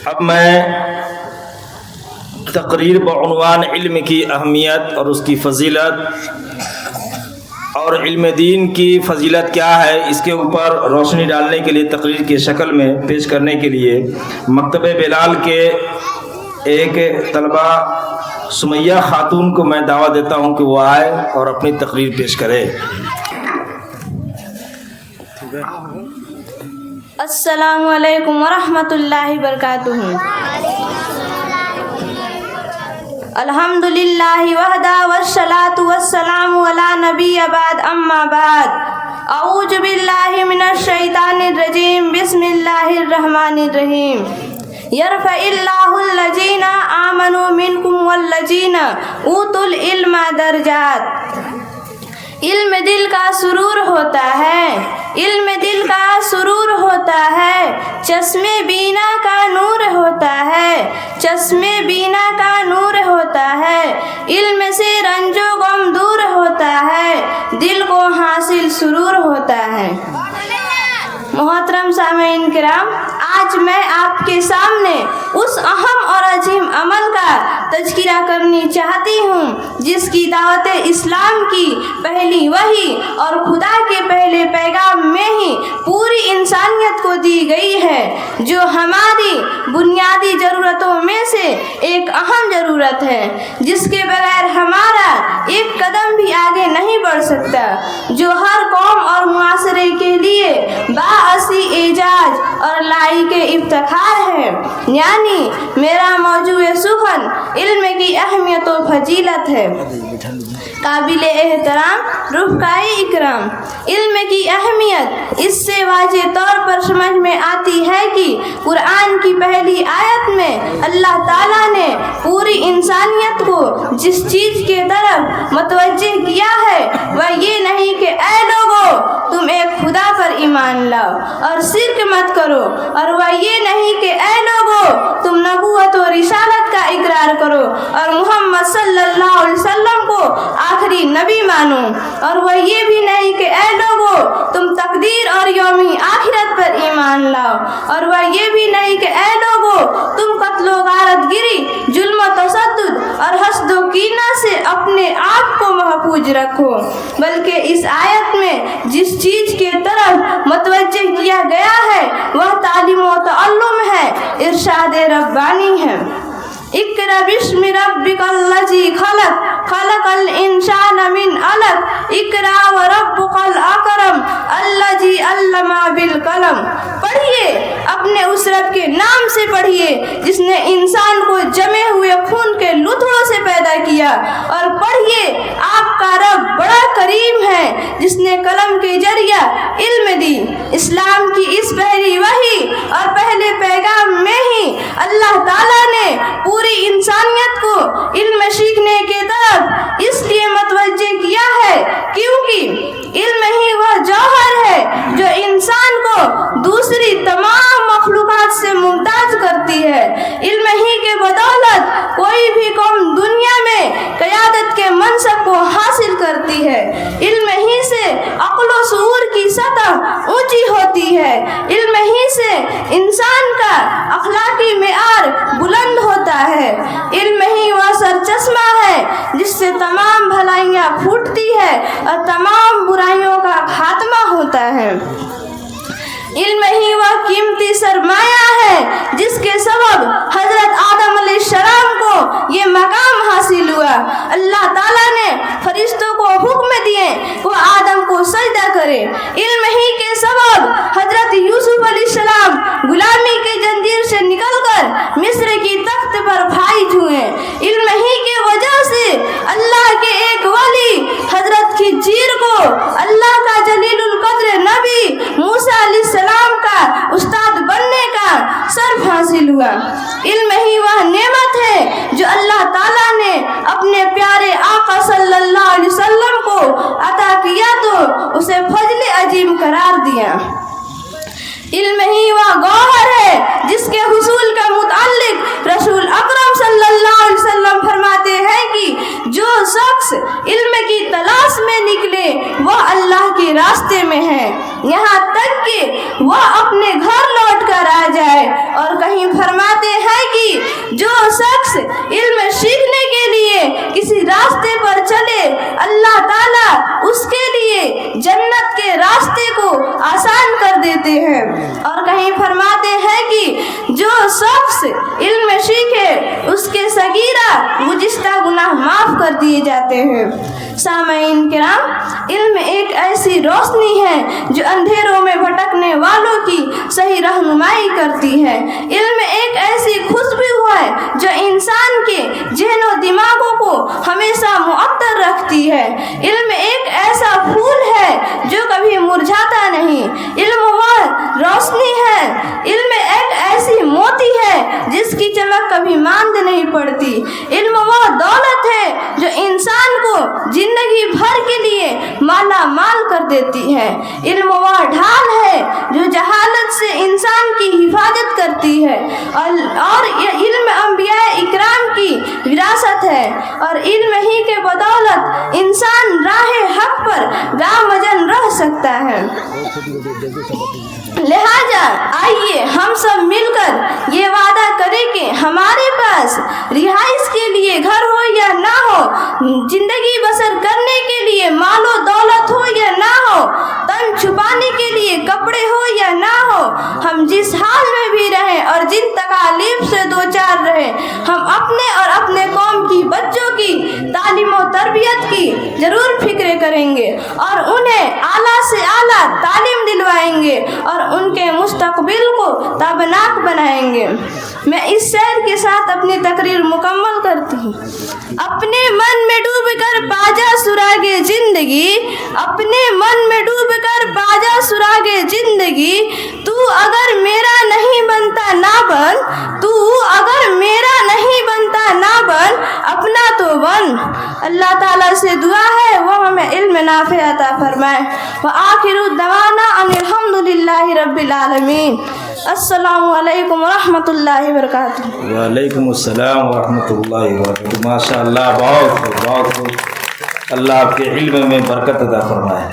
اب میں تقریر بعنوان علم کی اہمیت اور اس کی فضیلت اور علم دین کی فضیلت کیا ہے، اس کے اوپر روشنی ڈالنے کے لیے تقریر کی شکل میں پیش کرنے کے لیے مکتب بلال کے ایک طلبہ سمیہ خاتون کو میں دعوت دیتا ہوں کہ وہ آئے اور اپنی تقریر پیش کرے۔ السلام علیکم ورحمۃ اللہ وبرکاتہ۔ الحمد للہ وحدہ والصلاۃ والسلام علی نبی بعد اما بعد، اعوذ باللہ من الشیطان الرجیم، بسم اللہ الرحمن الرحیم۔ یرفع اللہ الذین آمنوا منکم والذین اوتوا العلم درجات۔ علم دل کا سرور ہوتا ہے، علم دل کا سرور ہوتا ہے، چشمے بینا کا نور ہوتا ہے، چشمے بینا کا نور ہوتا ہے، علم سے رنج و غم دور ہوتا ہے، دل کو حاصل سرور ہوتا ہے۔ محترم سامعین کرام، آج میں آپ کے سامنے اس اہم اور عظیم عمل کا تذکرہ کرنی چاہتی ہوں جس کی دعوت اسلام کی پہلی وحی اور خدا کے پہلے پیغام میں ہی پوری انسانیت کو دی گئی ہے، جو ہماری بنیادی ضرورتوں میں سے ایک اہم ضرورت ہے، جس کے بغیر ہمارا ایک قدم بھی آگے نہیں بڑھ سکتا، جو ہر قوم اور معاشرے کے لیے باعثی اعجاز اور لائق افتخار ہے، یعنی میرا موضوع سخن علم کی اہمیت و فضیلت ہے۔ قابل احترام رفقائے اکرام، علم کی اہمیت اس سے واضح طور پر سمجھ میں آتی ہے کہ قرآن کی پہلی آیت میں اللہ تعالیٰ نے پوری انسانیت کو جس چیز کے طرف متوجہ کیا ہے وہ یہ نہیں کہ اے لوگو تم ایک خدا پر ایمان لاؤ اور شرک مت کرو، اور وہ یہ نہیں کہ اے لوگو تم نبوت و رسالت کا اقرار کرو اور محمد صلی اللہ علیہ وسلم کو آخری نبی مانو، اور وہ یہ بھی نہیں کہ اے لوگو تم تقدیر اور یوم آخرت پر ایمان لاؤ، اور وہ یہ بھی نہیں کہ اے لوگو تم قتل و غارت گری، ظلم و تشدد اور حسد و کینہ سے اپنے آپ کو محفوظ رکھو، بلکہ اس آیت میں جس چیز کے طرف متوجہ کیا گیا ہے وہ تعلیم و تعلم ہے، ارشاد ربانی ہے۔ اقرأ باسم ربک الذی خلق، خلق الانسان من علق، اقرأ وربک الاکرم الذی علم بالقلم۔ پڑھیے اپنے اس رب کے نام سے پڑھیے جس نے انسان کو جمے ہوئے خون کے لتھڑوں سے پیدا کیا، اور پڑھیے آپ کا رب بڑا کریم ہے جس نے قلم کے ذریعہ علم دی۔ اسلام کی اس پہلی وحی اور پہلے پیغام میں ہی اللہ تعالیٰ نے پوری انسانیت کو علم سیکھنے کے طرف اس لیے متوجہ کیا ہے کیونکہ علم ہی وہ جوہر ہے جو انسان کو دوسری تمام مخلوقات سے ممتاز کرتی ہے۔ علم ہی کے بدولت کوئی بھی قوم دنیا میں قیادت کے منصب کو حاصل کرتی ہے، علم ہی سے عقل و شعور کی سطح اونچی ہوتی ہے، علم ہی سے انسان کا اخلاقی معیار بلند ہوتا ہے، علم ہی وہ سرچشمہ ہے جس سے تمام بھلائیاں پھوٹتی ہے اور تمام برائیوں کا خاتمہ ہوتا ہے، علم ہی وہ قیمتی سرمایہ ہے جس کے سبب حضرت آدم علیہ السلام کو یہ مقام حاصل ہوا۔ اللہ تعالیٰ نے فرشتوں کو حکم دیے وہ آدم کو سجدہ کرے، علم ہی کے سبب حضرت یوسف علیہ السلام غلامی کی زنجیر سے نکل کر مصر کی تخت پر فائز ہوئے، علم ہی کی وجہ سے اللہ کے ایک ولی حضرت خضر کو اللہ کا جلیل القدر نبی موسیٰ علیہ السلام کا استاد بننے کا شرف حاصل ہوا، علم ہی وہ نعمت ہے جو اللہ تعالیٰ نے اپنے پیارے آقا صلی اللہ علیہ وسلم کو عطا کیا تو اسے فضل عظیم قرار دیا، علم ہی وہ گوہر ہے جس کے حصول کا متعلق رسول اکرم صلی اللہ علیہ وسلم فرماتے ہیں کہ جو شخص علم کی تلاش میں نکلے وہ اللہ کے راستے میں ہے، یہاں تک کہ وہ اپنے گھر لوٹ کر آ جائے، اور کہیں فرماتے چلے اللہ تعالیٰ اس کے لیے جنت کے راستے کو آسان کر دیتے ہیں۔ اور کہیں فرماتے ہیں کہ جو شخص علم سیکھے اس کے صغیرہ گزشتہ گناہ معاف کر دیے جاتے ہیں۔ سامعین کرام، علم ایک ایسی روشنی ہے جو اندھیروں میں بھٹکنے والوں کی صحیح رہنمائی کرتی ہے۔ علم ایک ایسی خوشبو ہے جو انسان کے ذہن و دماغوں کو ہمیشہ معطر رکھتی ہے۔ علم ایک ایسا پھول ہے جو کبھی مرجھاتا نہیں۔ علم وہ روشنی ہے، علم ایک ایسی موتی ہے جس کی چمک کبھی ماند نہیں پڑتی۔ علم وہ دولت ہے جو انسان کو زندگی بھر کے لیے مالا مال کر دیتی ہے۔ علم وہ ڈھال ہے جو جہالت سے انسان کی حفاظت کرتی ہے، اور یہ علم انبیاء اکرام کی وراثت ہے، اور علم ہی کے بدولت انسان راہ حق پر گامزن رہ سکتا ہے۔ لہٰذا آئیے ہم سب مل کر یہ وعدہ کریں کہ ہمارے پاس رہائش کے لیے گھر ہو یا نہ ہو، زندگی بسر کرنے کے لیے مال و دولت ہو یا نہ ہو، تن چھپانے کے لیے کپڑے ہو یا نہ ہو، ہم جس حال میں بھی رہیں اور جن تکالیف سے دوچار رہیں، ہم اپنے اور اپنے قوم کی بچوں کی تعلیم و تربیت کی ضرور فکر کریں گے، اور انہیں اعلیٰ سے اعلیٰ تعلیم دلوائیں گے، اور ان کے مستقبل کو تابناک بنائیں گے۔ میں اس شعر کے ساتھ اپنی تقریر مکمل کرتی ہوں۔ اپنے من میں ڈوب کر پاجا سراغ زندگی، اپنے من میں ڈوب کر پاجا سراغ زندگی، تو اگر میرا نہیں بنتا نہ بن، تو اگر میرا نہیں بنتا نہ بن، اپنا تو بن۔ اللہ تعالیٰ سے دعا ہے وہ ہمیں علم نافع عطا فرمائے۔ وآخر دعوانا ان الحمد للہ رب العالمین۔ السلام علیکم ورحمۃ اللہ وبرکاتہ۔ وعلیکم السلام ورحمۃ اللہ وبرکاتہ۔ ماشاء اللہ، بہت خوب، بہت خوب۔ اللہ آپ کے علم میں برکت عطا فرمائے۔